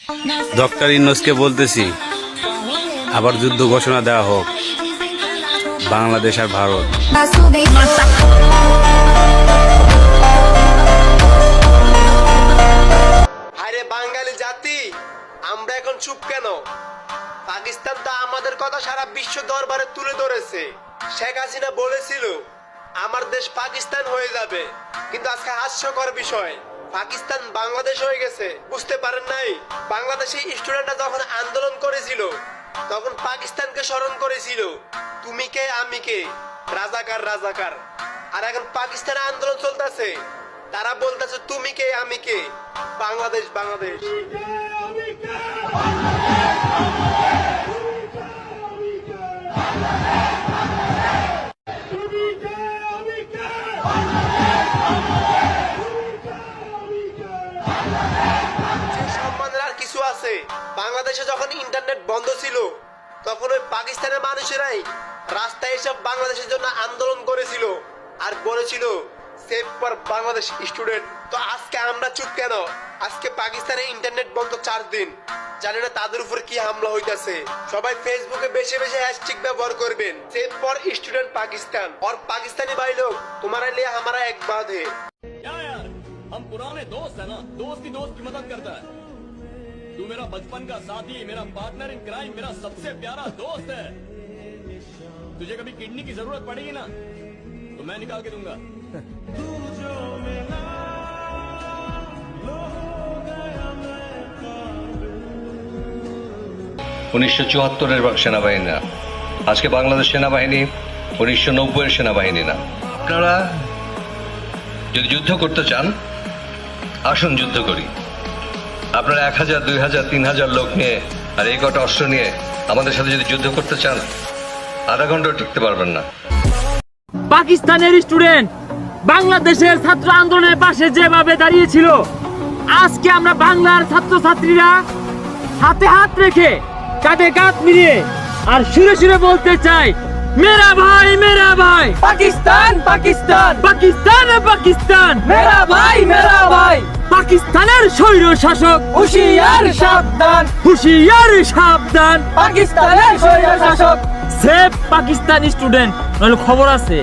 Doctor ইউনূসকে বলতেছি আবার যুদ্ধ ঘোষণা দেওয়া হোক বাংলাদেশ আর ভারত। আরে বাঙালি জাতি, আমরা এখন চুপ কেন? পাকিস্তান তো আমাদের কথা সারা বিশ্ব দরবারে তুলে ধরেছে। শেখ হাসিনা বলেছিল আমার দেশ পাকিস্তান হয়ে যাবে, কিন্তু আজকে হাস্যকর বিষয় পাকিস্তান বাংলাদেশ হয়ে গেছে। বুঝতে পারেন নাই? বাংলাদেশি স্টুডেন্টরা যখন আন্দোলন করেছিল তখন পাকিস্তানকে স্মরণ করেছিল তুমি কে আমি কে, রাজাকার রাজাকার। আর এখন পাকিস্তানে আন্দোলন চলতেছে, তারা বলতেছে তুমি কে আমি কে, বাংলাদেশ বাংলাদেশ। সম্মানের আর কিছু আছে? বাংলাদেশে যখন ইন্টারনেট বন্ধ ছিল তখন ওই পাকিস্তানের মানুষেরাই রাস্তায় এসব বাংলাদেশের জন্য আন্দোলন করেছিল আর বলেছিল সেভ ফর বাংলাদেশ স্টুডেন্ট। তো আজকে আমরা চুপ কেন? আজকে পাকিস্তানে ইন্টারনেট বন্ধ 4 দিন, জানি না তাদের উপর কি হামলা হইতাছে। সবাই ফেসবুকে বেশি বেশি হ্যাশট্যাগ ব্যবহার করবেন, সেভ ফর স্টুডেন্ট পাকিস্তান। और पाकिस्तानी भाई लोग, तुम्हारे लिए हमारा एक बात है। क्या यार, हम पुराने दोस्त है ना, दोस्त की दोस्त की मदद करता है। तू मेरा बचपन का साथी, मेरा पार्टनर इन क्राइम, मेरा सबसे प्यारा दोस्त है। तुझे कभी किडनी की जरूरत पड़ेगी ना तो मैं निकाल के दूंगा। 1974-এর সেনাবাহিনী না, আজকে বাংলাদেশ সেনাবাহিনী 1990-এর সেনাবাহিনী না। আপনারা যদি যুদ্ধ করতে চান আসুন যুদ্ধ করি। আপনারা 1000, 2000, 3000 লোক নিয়ে আর এই কটা অস্ত্র নিয়ে আমাদের সাথে যদি যুদ্ধ করতে চান আধা ঘন্টাও টিকতে পারবেন না। পাকিস্তানের স্টুডেন্ট বাংলাদেশের ছাত্র আন্দোলনের পাশে যেভাবে দাঁড়িয়েছিল, আজকে আমরা বাংলার ছাত্রছাত্রীরা হাতে হাত রেখে কাঁধে কাঁধ মিলিয়ে আর সুরে সুরে বলতে চাই, মেরা ভাই পাকিস্তান পাকিস্তান পাকিস্তান পাকিস্তান, মেরা ভাই পাকিস্তানের স্বৈর শাসক হুঁশিয়ার সাবধান, পাকিস্তানের স্বৈর শাসক। সেভ পাকিস্তান স্টুডেন্ট, খবর আছে